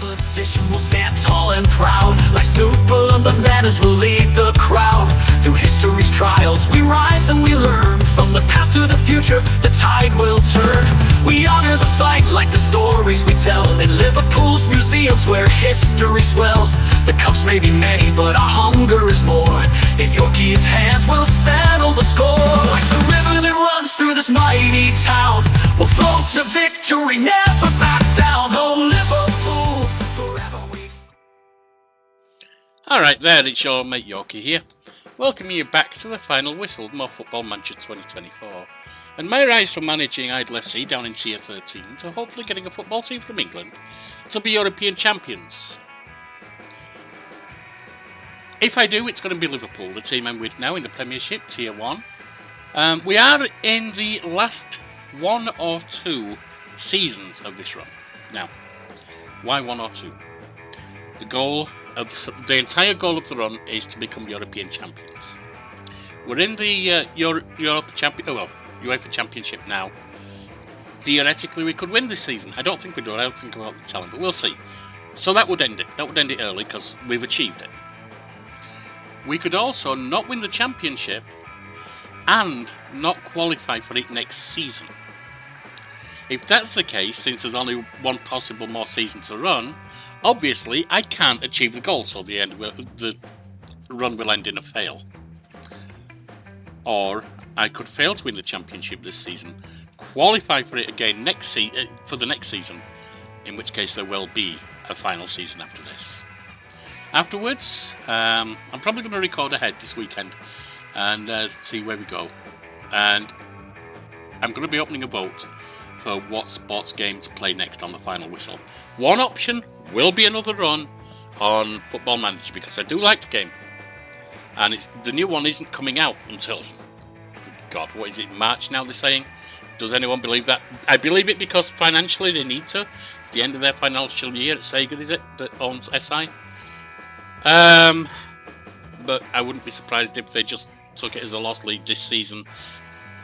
Competition will stand tall and proud, like Superman, the manners will lead the crowd. Through history's trials, we rise and we learn. From the past to the future, the tide will turn. We honor the fight like the stories we tell. In Liverpool's museums where history swells. The cups may be many, but our hunger is more. In Yorkie's hands we'll settle the score. Like the river that runs through this mighty town, we'll float to victory, never back down. Oh, Liverpool, forever we... Alright there, it's your mate Yorkie here. Welcoming you back to the final whistle of More Football Manager 2024. And my rise from managing Idle FC down in Tier 13 to hopefully getting a football team from England to be European champions. If I do, it's going to be Liverpool, the team I'm with now in the Premiership, Tier 1. We are in the last 1 or 2 seasons of this run. Now, why 1 or 2? The entire goal of the run is to become European champions. We're in the UEFA Championship now. Theoretically, we could win this season. I don't think we do. I don't think we've got the talent, but we'll see. So that would end it. That would end it early because we've achieved it. We could also not win the championship and not qualify for it next season. If that's the case, since there's only one possible more season to run, obviously I can't achieve the goal, so the run will end in a fail. Or I could fail to win the championship this season, qualify for it again for the next season, in which case there will be a final season after this. Afterwards, I'm probably going to record ahead this weekend and see where we go. And I'm going to be opening a vote for what sports game to play next on the final whistle. One option will be another run on Football Manager because I do like the game. And the new one isn't coming out until, God, what is it, March now they're saying? Does anyone believe that? I believe it because financially they need to. It's the end of their financial year at Sega, is it, that owns SI? But I wouldn't be surprised if they just took it as a lost lead this season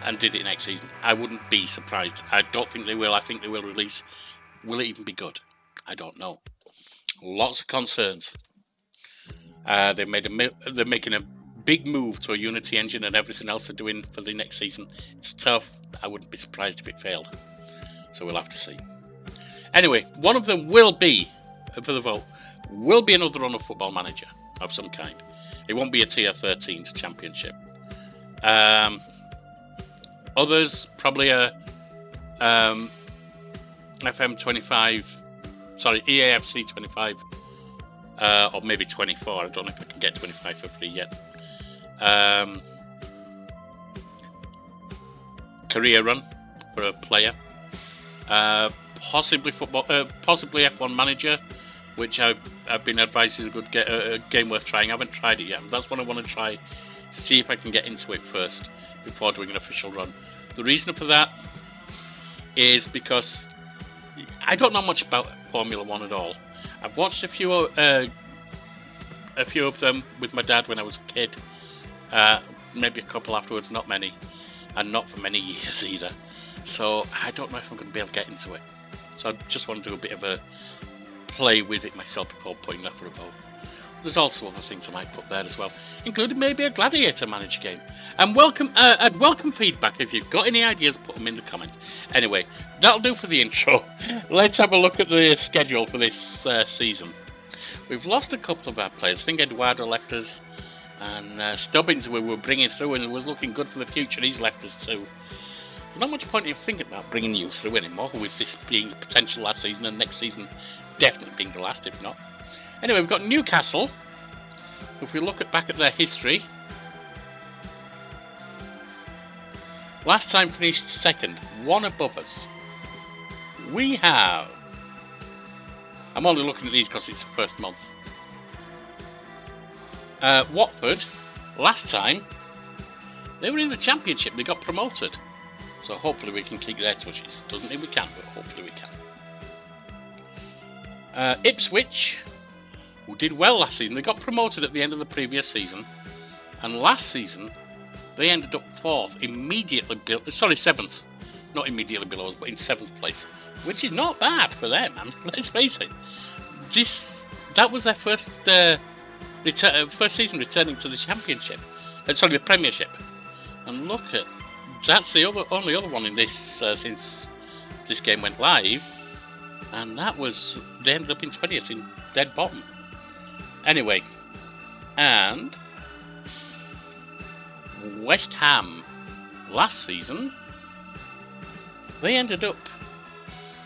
and did it next season. I wouldn't be surprised. I don't think they will. I think they will release. Will it even be good? I don't know. Lots of concerns. They're making a big move to a Unity engine and everything else they're doing for the next season. It's tough. I wouldn't be surprised if it failed. So we'll have to see. Anyway, one of them will be, for the vote, will be another run of Football Manager of some kind. It won't be a Tier 13 to Championship. Others, probably a EAFC 25, or maybe 24. I don't know if I can get 25 for free yet. Career run for a player. Possibly F1 Manager, which I've been advised is a good game worth trying. I haven't tried it yet. That's what I want to try. See if I can get into it first before doing an official run. The reason for that is because I don't know much about Formula One at all. I've watched a few of them with my dad when I was a kid. Maybe a couple afterwards, not many, and not for many years either. So I don't know if I'm going to be able to get into it. So I just want to do a bit of a play with it myself before putting that for a vote. There's also other things I might put there as well, including maybe a Gladiator Manager game. And I'd welcome feedback. If you've got any ideas, put them in the comments. Anyway, that'll do for the intro. Let's have a look at the schedule for this season. We've lost a couple of our players. I think Eduardo left us, and Stubbins we were bringing through and was looking good for the future. He's left us too. There's not much point in thinking about bringing you through anymore, with this being the potential last season and next season definitely being the last, if not. Anyway, we've got Newcastle. If we look back at their history, last time finished second, one above us. We have... I'm only looking at these because it's the first month. Watford, last time, they were in the Championship. They got promoted. So hopefully we can keep their touches. Doesn't mean we can, but hopefully we can. Ipswich, who did well last season. They got promoted at the end of the previous season. And last season, they ended up seventh. Not immediately below us, but in 7th place. Which is not bad for them, man. Let's face it. that was their first first season returning to the championship. Sorry, the Premiership. And look at that's the only other one in this since this game went live, and they ended up in 20th in dead bottom. Anyway, and West Ham last season they ended up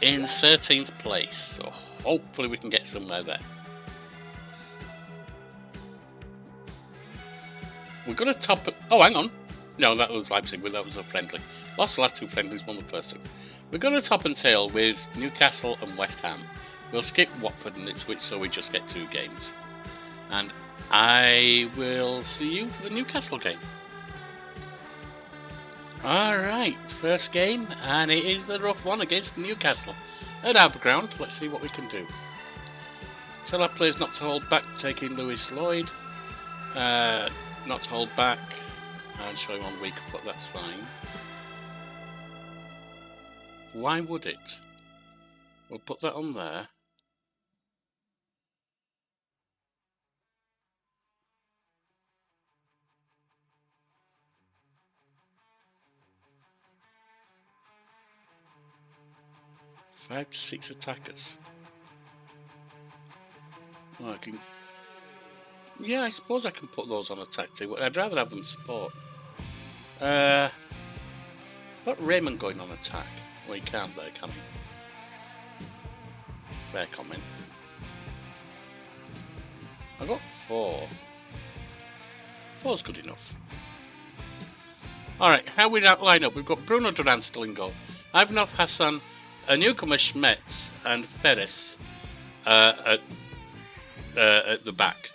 in 13th place, so hopefully we can get somewhere there. We're going to top it. Oh, hang on. No, that was Leipzig, but that was a friendly. Lost the last two friendlies, won the first two. We're going to top and tail with Newcastle and West Ham. We'll skip Watford and Ipswich, so we just get 2 games. And I will see you for the Newcastle game. Alright, first game, and it is the rough one against Newcastle. At our ground, let's see what we can do. Tell our players not to hold back, taking Lewis Lloyd. Not to hold back. And show him on weak foot, that's fine. Why would it? We'll put that on there. Five to 6 attackers. Well, I suppose I can put those on attack too, but I'd rather have them support. Got Raymond going on attack. Well, he can't there, can he? Fair comment. I got 4. 4's good enough. Alright, how we line up? We've got Bruno Duran still in goal. Ivanov, Hassan, a newcomer Schmetz, and Ferris at the back.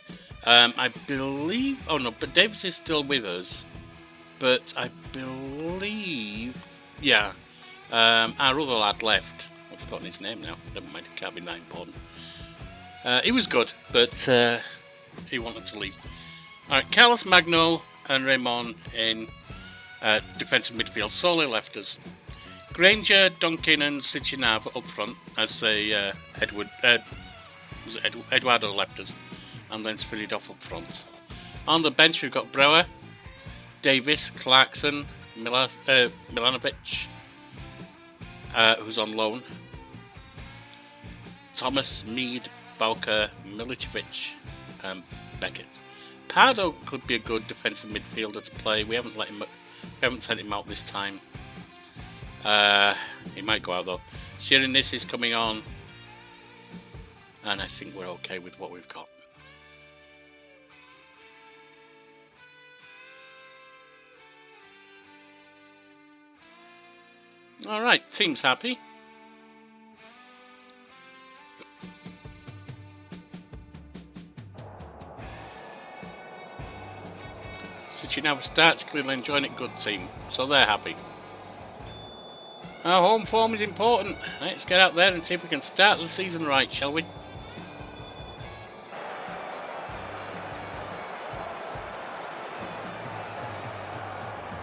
I believe... Oh no, but Davis is still with us. But I believe... Yeah. Our other lad left. I've forgotten his name now. Never mind, it can't be that important. He was good, but he wanted to leave. Alright, Carlos Magno and Raymond in defensive midfield. Solely left us. Granger, Duncan and Sicinav up front as the Eduardo left us. And then split off up front. On the bench we've got Brower, Davis, Clarkson, Milanovic, who's on loan, Thomas, Mead, Bowker, Milicevic, and Beckett. Pardo could be a good defensive midfielder to play. We haven't sent him out this time. He might go out though. Shirinis is coming on, and I think we're okay with what we've got. Alright, team's happy. Sicinav starts, clearly enjoying it, good team. So they're happy. Our home form is important. Let's get out there and see if we can start the season right, shall we?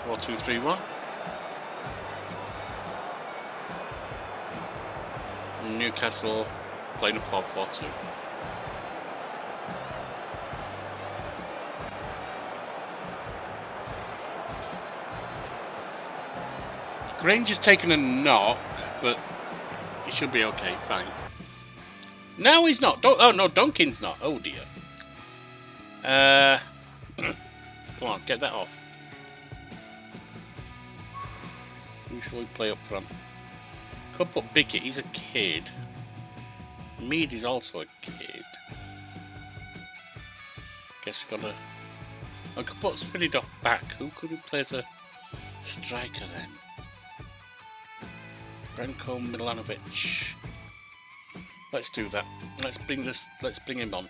Four, 2, 3, 1. Newcastle playing a 4-4-2. Granger's taken a knock, but he should be okay, fine. No, he's not. Oh no, Duncan's not. Oh dear. Come on, get that off. Who shall we play up front? Could put Bickett, he's a kid. Mead is also a kid. Guess we've got to... I could put Spiridov back. Who could we play as a striker then? Branko Milanovic. Let's do that. Let's bring him on.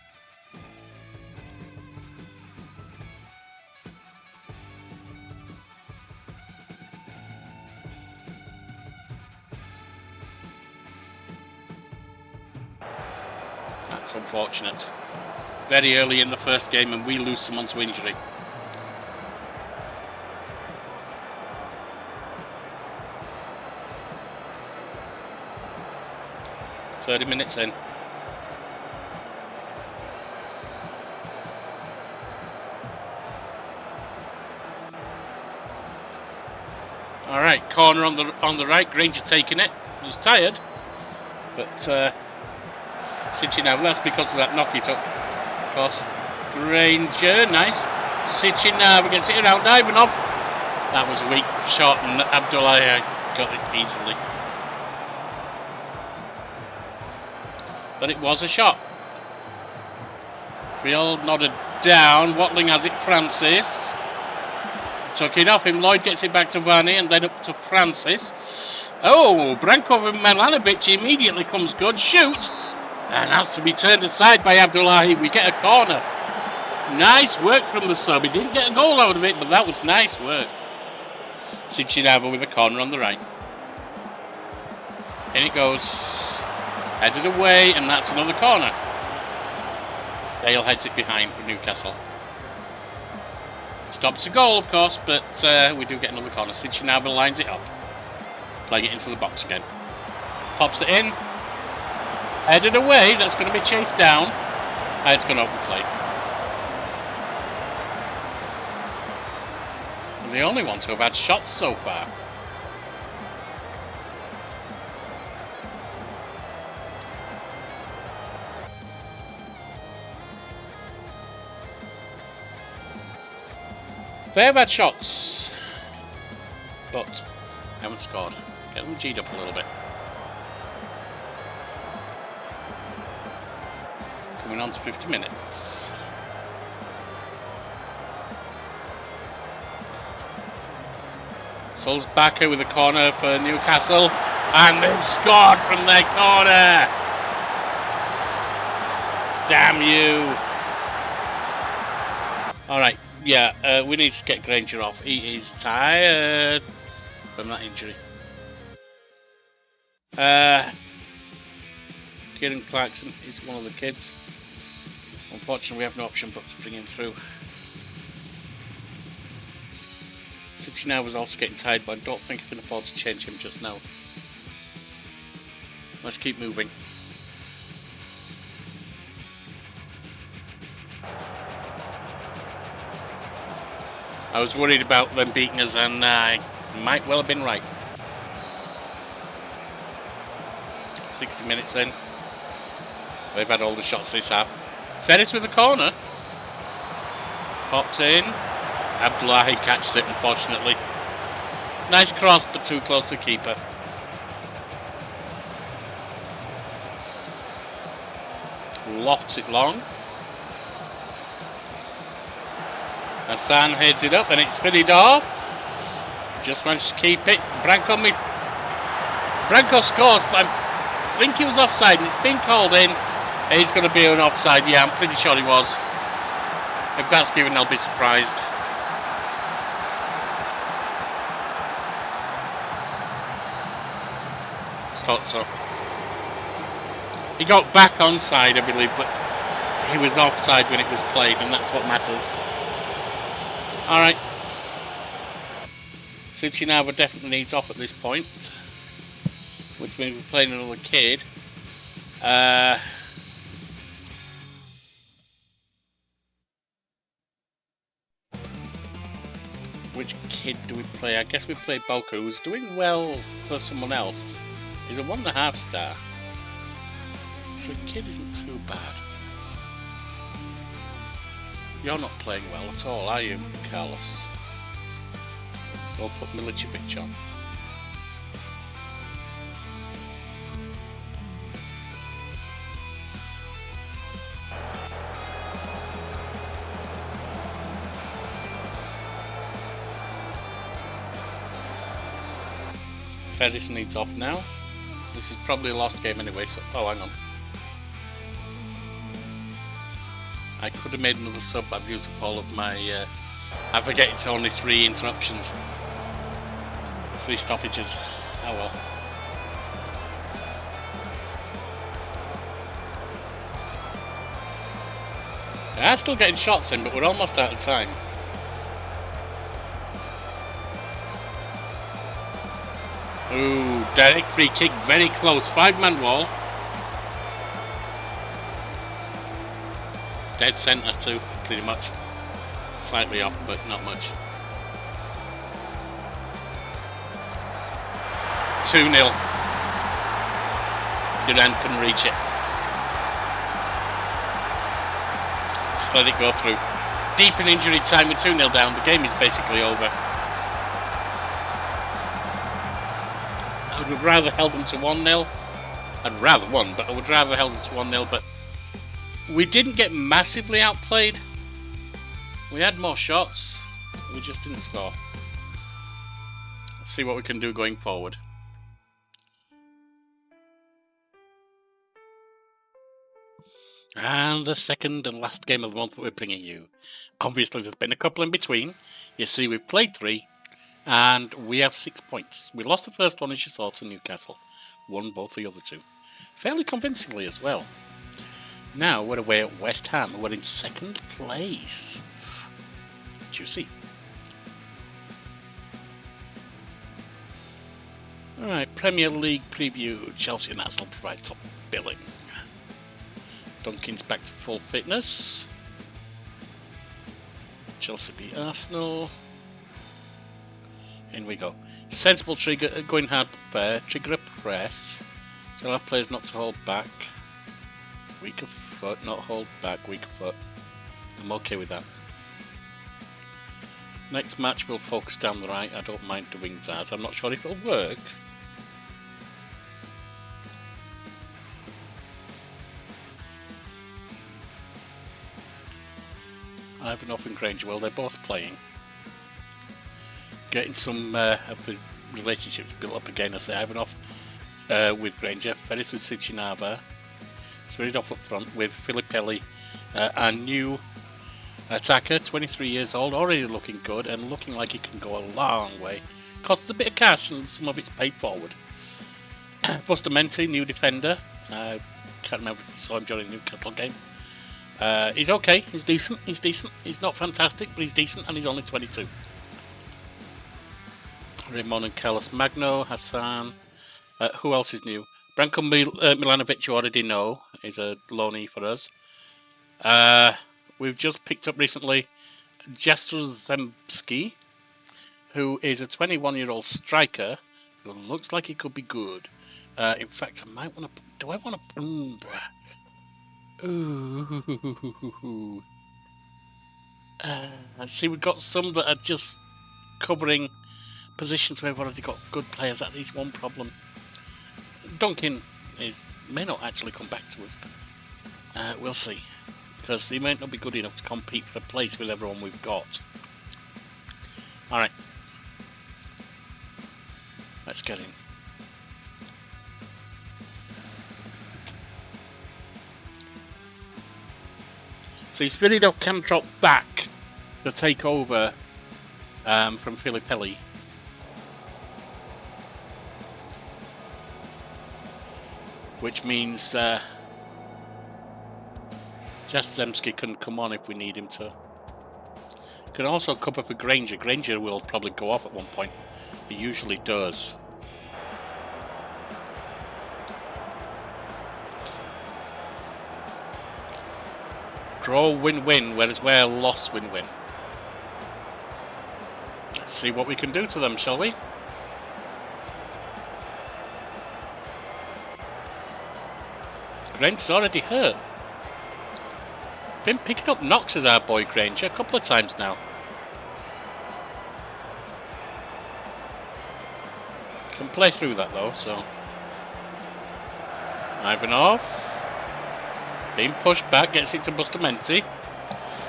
That's unfortunate. Very early in the first game and we lose someone to injury. "30 minutes in. All right, corner on the right. Granger taking it. He's tired, but Sitchin that's because of that knock he took. Of course, Granger, nice. Sitchin against it around Ivanov. That was a weak shot, and Abdullahi got it easily. But it was a shot. Friol nodded down. Watling has it, Francis. Took it off him. Lloyd gets it back to Vani and then up to Francis. Oh, Brankov and Milanovic immediately comes good. Shoot! And has to be turned aside by Abdullahi. We get a corner. Nice work from the sub. He didn't get a goal out of it, but that was nice work. Sichinava with a corner on the right. In it goes. Headed away, and that's another corner. Dale heads it behind for Newcastle. Stops a goal, of course, but we do get another corner. Sichinava lines it up. Playing it into the box again. Pops it in. Headed away. That's going to be chased down. And it's going to open play. We're the only ones who have had shots so far. They have had shots, but haven't scored. Get them G'd up a little bit. Coming on to 50 minutes. Sulzbacher with a corner for Newcastle, and they've scored from their corner. Damn you. Alright, yeah, we need to get Granger off. He is tired from that injury. Kieran Clarkson is one of the kids. Unfortunately, we have no option but to bring him through. City now was also getting tired, but I don't think I can afford to change him just now. Let's keep moving. I was worried about them beating us, and I might well have been right. 60 minutes in. They've had all the shots this half. Ferris with a corner. Popped in. Abdullahi catches it, unfortunately. Nice cross, but too close to keeper. Lofts it long. Hassan heads it up, and it's finished off. Just managed to keep it. Branko scores, but I think he was offside, and it's been called in. He's going to be an offside. Yeah, I'm pretty sure he was. If that's given, I'll be surprised. Thought so. He got back onside, I believe, but he was offside when it was played, and that's what matters. Alright. Sichinava definitely needs off at this point, which means we're playing another kid. Which kid do we play? I guess we play Boca, who's doing well for someone else. He's a 1.5 star. So the kid isn't too bad. You're not playing well at all, are you, Carlos? We'll put Milicevic on. Ferris needs off now. This is probably a lost game anyway, so... Oh, hang on. I could have made another sub, I've used up all of my... I forget it's only 3 interruptions. 3 stoppages. Oh well. They are still getting shots in, but we're almost out of time. Ooh, direct free kick, very close. 5-man wall. Dead centre too, pretty much. Slightly off, but not much. 2-0. Durant couldn't reach it. Just let it go through. Deep in injury time with 2-0 down. The game is basically over. I would have rather held them to 1-0. I'd rather won, but I would rather held them to 1-0. But we didn't get massively outplayed. We had more shots. We just didn't score. Let's see what we can do going forward. And the second and last game of the month that we're bringing you. Obviously, there's been a couple in between. You see, we've played 3, and we have 6 points. We lost the first one, as you saw, to Newcastle. Won both the other 2. Fairly convincingly as well. Now, we're away at West Ham. We're in 2nd place. Juicy. Alright, Premier League preview. Chelsea and Arsenal provide top billing. Duncan's back to full fitness. Chelsea beat Arsenal. In we go. Sensible trigger, going hard fair. Trigger a press. Tell our players not to hold back. Weaker foot, not hold back. Weaker foot. I'm okay with that. Next match we'll focus down the right. I don't mind doing that. I'm not sure if it'll work. Ivanov and Granger, well, they're both playing. Getting some of the relationships built up again. I say Ivanov with Granger, Ferris with Sichinava, Spiridov up front with Filippelli, our new attacker, 23 years old, already looking good and looking like he can go a long way. Costs a bit of cash and some of it's paid forward. Bustamante, new defender. Can't remember if you saw him during the Newcastle game. He's okay, he's decent, he's not fantastic, but he's decent and he's only 22. Raymond and Carlos Magno, Hassan, who else is new? Branko Milanovic, you already know, is a loanee for us. We've just picked up recently Jastrzębski, who is a 21-year-old striker who looks like he could be good. In fact, I might want to, do I want to... Ooh. See, we've got some that are just covering positions where we've already got good players. That is one problem. Duncan may not actually come back to us. We'll see. Because he might not be good enough to compete for a place with everyone we've got. Alright. Let's get in. See, Spiridov can drop back to take over from Filippelli. Which means Jastrzębski can come on if we need him to. Can also cover for Granger. Granger will probably go off at one point. He usually does. Draw win-win, whereas we're loss win-win. Let's see what we can do to them, shall we? Granger's already hurt. Been picking up knocks as our boy Granger a couple of times now. Can play through that though, so. Ivanov. Being pushed back, gets it to Bustamante.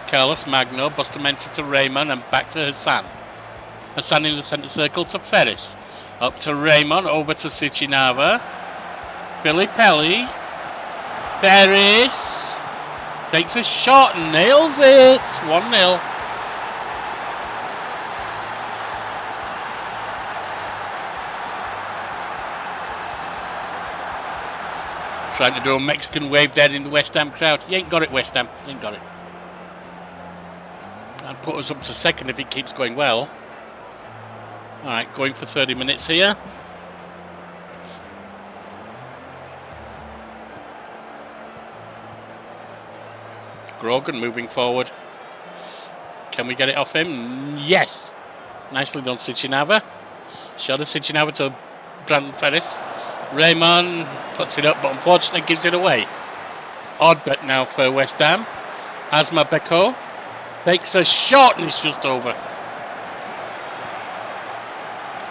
Carlos Magno, Bustamante to Raymond and back to Hassan. Hassan in the centre circle to Ferris. Up to Raymond, over to Sichinava. Filippelli. Ferris. Takes a shot and nails it. 1-0. Trying to do a Mexican wave there in the West Ham crowd. You ain't got it, West Ham. You ain't got it. That'll put us up to second if it keeps going well. Alright, going for 30 minutes here. Grogan moving forward. Can we get it off him? Yes! Nicely done, Sichinava. Shot of Sichinava to Brandon Ferris. Raymond puts it up, but unfortunately gives it away. Odd bet now for West Ham. Asma Beko takes a shot and it's just over.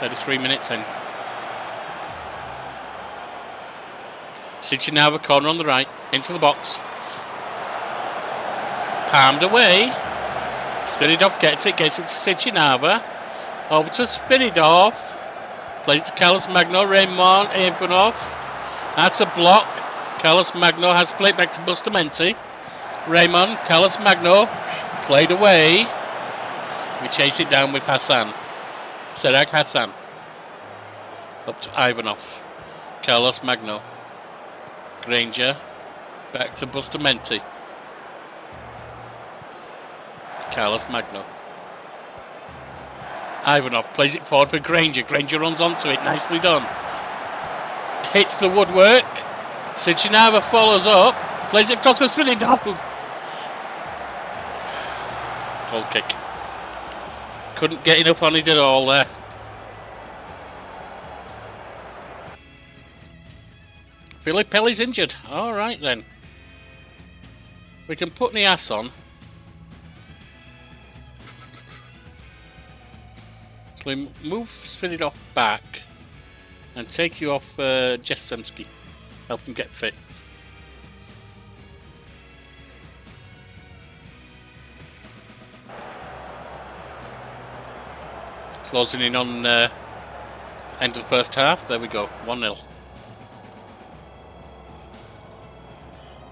33 minutes in. Sichinava corner on the right, into the box. Palmed away. Spiridov gets it to Sichinava. Over to Spiridov. Plays it to Carlos Magno, Raymond Ivanov. That's a block. Carlos Magno has to play it back to Bustamante. Raymond, Carlos Magno, played away. We chase it down with Hassan. Serag Hassan. Up to Ivanov. Carlos Magno. Granger. Back to Bustamante. Carlos Magno. Ivanov plays it forward for Granger. Granger runs onto it. Nicely done. Hits the woodwork. Sichinava follows up. Plays it across for Svinidov. Goal kick. Couldn't get enough on it at all there. Filippelli's injured. Alright then. We can put Nias on. So we move Svinidov back and take you off Jestemski. Help him get fit. Closing in on end of the first half. There we go. 1-0.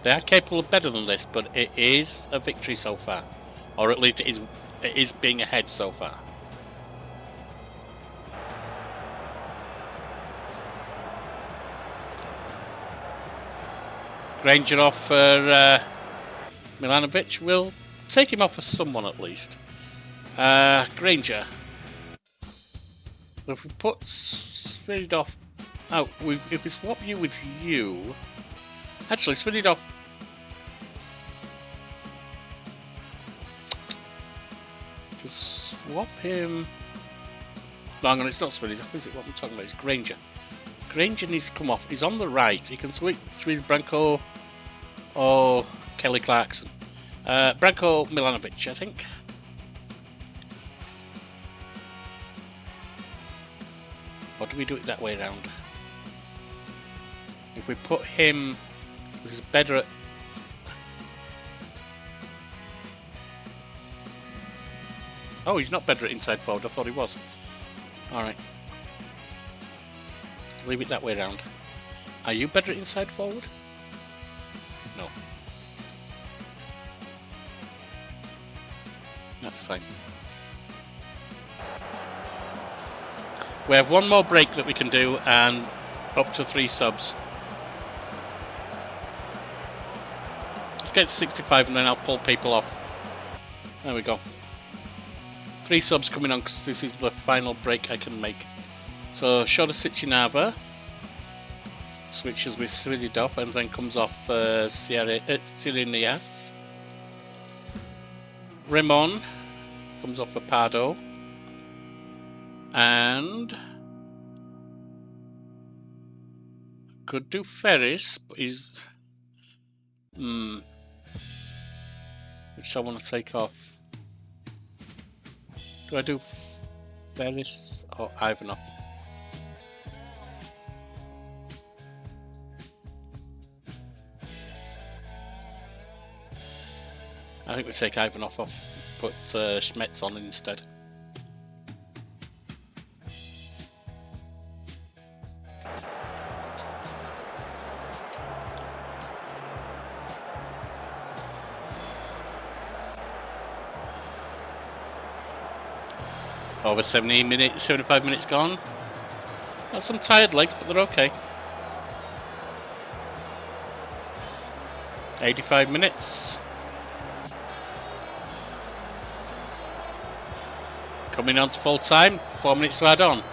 They are capable of better than this, but it is a victory so far. Or at least it is being ahead so far. Granger off for Milanovic. We'll take him off for someone at least. Granger. If we put Spiridov out, if we swap you with you... Actually, Spiridov... Swap him... No, hang on, it's not Spiridov, is it? What I'm talking about is Granger. Granger needs to come off. He's on the right. He can switch with Branko or Kelly Clarkson. Branko Milanovic, I think. Or do we do it that way around? If we put him... This is better at... Oh, he's not better at inside forward. I thought he was. Alright. Leave it that way around. Are you better at inside forward? No. That's fine. We have one more break that we can do and up to 3 subs. Let's get to 65 and then I'll pull people off. There we go. 3 subs coming on because this is the final break I can make. So Shota Sichinava switches with Svididov and then comes off Sirinias. Ramon comes off for Pardo. And could do Ferris, but he's which I want to take off. Do I do Ferris or Ivanov? I think we take Ivanov off, put Schmetz on instead. Over 75 minutes gone. Got some tired legs, but they're okay. 85 minutes. Coming on to full time. 4 minutes to add on.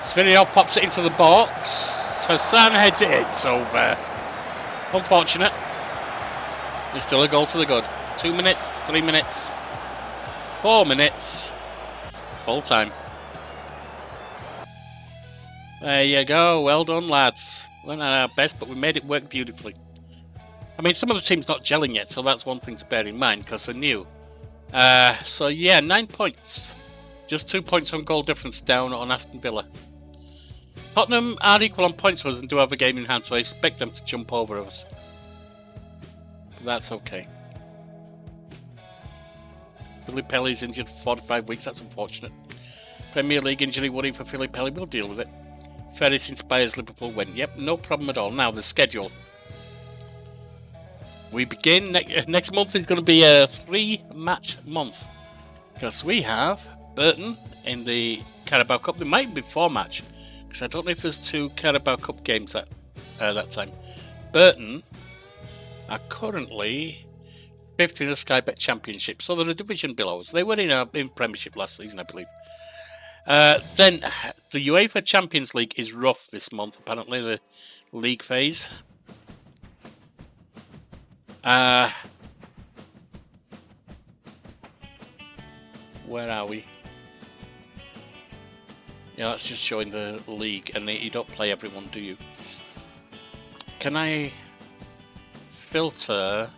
Svinidov pops it into the box. Hassan heads it in. It's over. Unfortunate. It's still a goal to the good. 2 minutes, 3 minutes, 4 minutes. Full time. There you go. Well done, lads. We weren't at our best, but we made it work beautifully. I mean, some of the team's not gelling yet, so that's one thing to bear in mind, because they're new. So yeah, 9 points. Just 2 points on goal difference down on Aston Villa. Tottenham are equal on points for us and do have a game in hand, so I expect them to jump over us. But that's okay. Philip Pelly's injured for 45 weeks, that's unfortunate. Premier League injury worry for Philip Pelly, we'll deal with it. Ferris inspires Liverpool win. Yep, no problem at all. Now, the schedule. We begin, next month is going to be a 3-match month. Because we have Burton in the Carabao Cup. There might be 4-match. Because I don't know if there's 2 Carabao Cup games that time. Burton are currently 5th in the Sky Bet Championship. So they're a division below us. They were in Premiership last season, I believe. Then the UEFA Champions League is rough this month, apparently, the league phase. Where are we? Yeah, that's just showing the league, and you don't play everyone, do you? Can I filter,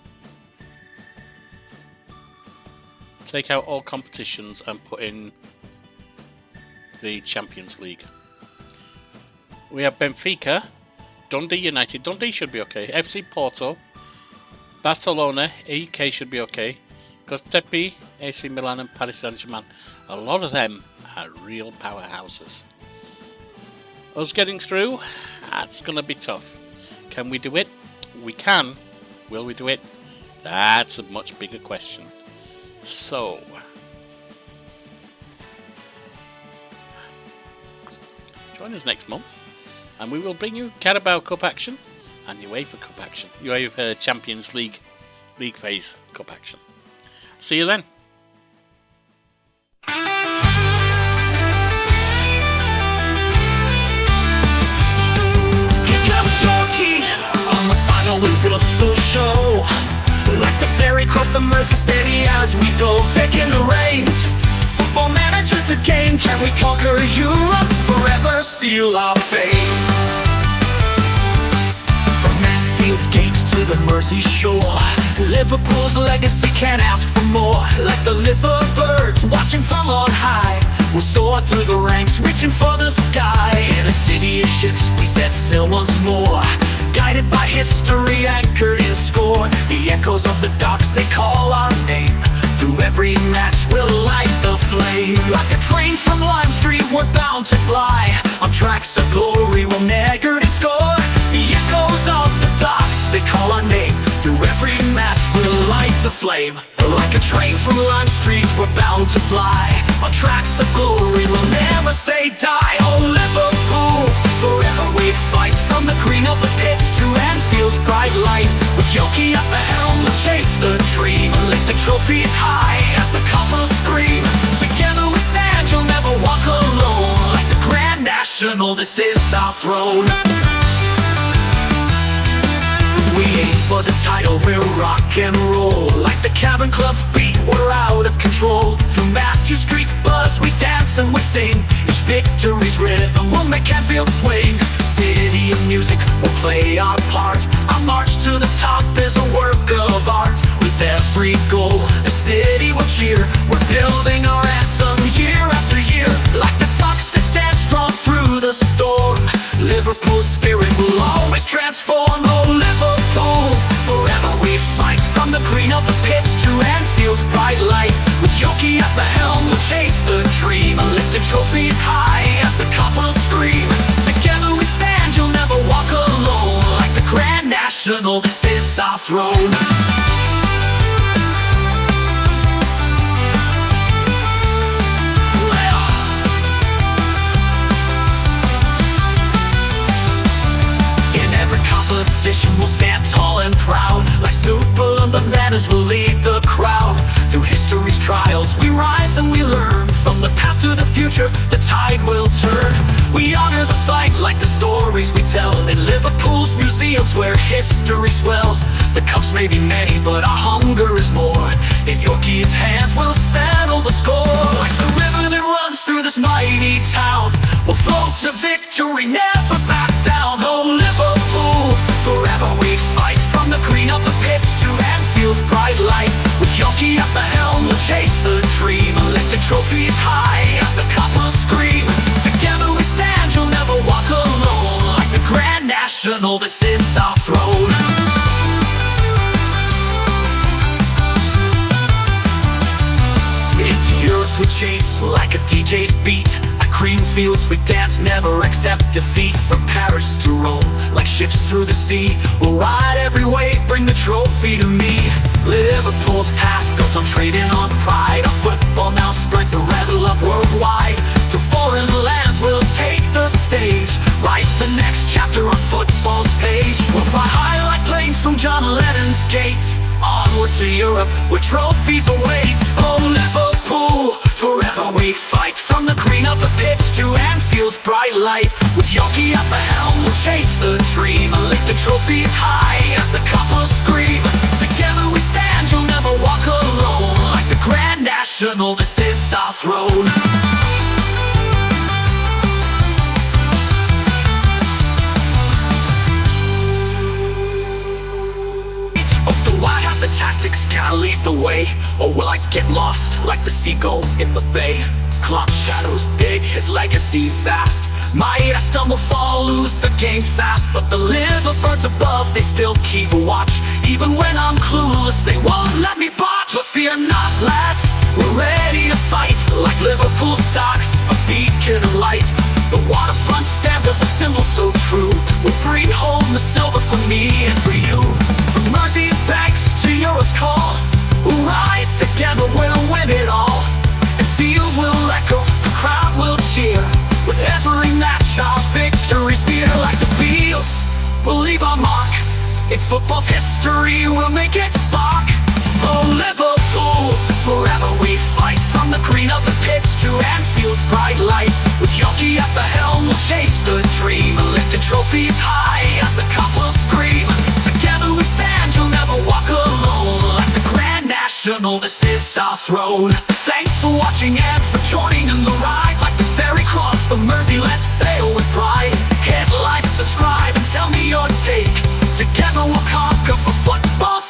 take out all competitions and put in the Champions League? We have Benfica, Dundee United. Dundee should be okay. FC Porto, Barcelona, EK should be okay. Gostepi, AC Milan and Paris Saint-Germain. A lot of them are real powerhouses. Us getting through, that's going to be tough. Can we do it? We can. Will we do it? That's a much bigger question. So, join us next month and we will bring you Carabao Cup action and UEFA Cup action. UEFA Champions League phase Cup action. See you then. Here comes your key on the final whistle show. Like the ferry across the Mersey, steady as we go, taking the reins. Football manages the game. Can we conquer Europe? Forever seal our fame. From Anfield's gates to the Mersey shore, Liverpool's legacy can't ask for more. Like the liver birds watching from on high, we'll soar through the ranks, reaching for the sky. In a city of ships, we set sail once more, guided by history, anchored in score. The echoes of the docks, they call our name. Through every match, we'll light the flame. Like a train from Lime Street, we're bound to fly on tracks of glory, we'll never score. The echoes of the docks, they call our name. Through every match, we'll light the flame. Like a train from Lime Street, we're bound to fly on tracks of glory, we'll never say die. Oh, Liverpool, forever we fight. From the green of the pitch to Anfield's bright light, with Yoki at the helm, we'll chase the dream. Lift the trophies high as the couples scream. Together we stand, you'll never walk alone. Like the Grand National, this is our throne. We aim for the title, we're rock and roll. Like the Cavern Club's beat, we're out of control. Through Matthew Street's buzz, we dance and we sing. Each victory's rhythm will make Anfield swing. City of music, we'll play our part. Our march to the top is a work of art. With every goal, the city will cheer. We're building our anthem year after year. Like the docks that stand strong through the storm, Liverpool's spirit will always transform. Oh, Liverpool, forever we fight. From the green of the pitch to Anfield's bright light, with Yoki at the helm, we'll chase the dream. Lift the trophies high as the couples scream. Together we stand, you'll never walk alone. Like the Grand National, this is our throne. Competition will stand tall and proud. Like Super and the banners will lead the crowd. Through history's trials, we rise and we learn. From the past to the future, the tide will turn. We honor the fight like the stories we tell. In Liverpool's museums where history swells. The cups may be many, but our hunger is more. In Yorkie's hands, we'll settle the score. Like the river that runs through this mighty town, We'll float to victory, never back down. Oh Liverpool, forever we fight. From the green of the pitch to Anfield's bright light. With Yoki at the helm, we'll chase the dream and lift the trophies high as the couples scream. Together we stand, you'll never walk alone. Like the Grand National, this is our throne. It's Europe we chase like a DJ's beat. At cream fields we dance, never accept defeat. From Paris to Rome, like ships through the sea, we'll ride every wave, bring the trophy to me. Liverpool's past, built on trading on pride. Our football now spreads the red love worldwide. Through foreign lands we'll take the stage, write the next chapter on football's page. We'll fly high like planes from John Lennon's gate, onward to Europe where trophies await. Oh Liverpool, forever we fight. From the green of the pitch to Anfield's bright light. With Yoki at the helm, we'll chase the dream and lift the trophies high as the couples scream. Together we stand, you'll never walk alone. Like the Grand National, this is our throne. The tactics gotta lead the way, or will I get lost like the seagulls in the bay? Klopp's shadow's big, his legacy vast. Might I stumble, fall, lose the game fast, but the little birds above, they still keep watch. Even when I'm clueless, they won't let me botch. But fear not, lads, we're ready to fight. Like Liverpool's docks, a beacon of light. The waterfront stands as a symbol so true. We'll bring home the silver for me and for you. From Mersey's banks to Euro's call, we'll rise together, we'll win it all. And field will echo, the crowd will cheer. With every match our victories near. Like the Beatles, we'll leave our mark. In football's history we'll make it spark. Oh Liverpool, forever we fight. From the green of the pitch to Anfield's bright light. With Yoki at the helm we'll chase the dream and lift the trophies high as the couples scream. Together we stand, you'll never walk alone. Like the Grand National, this is our throne. Thanks for watching and for joining in the ride. Like the ferry cross the Mersey, let's sail with pride. Hit like, subscribe and tell me your take. Together we'll conquer for football's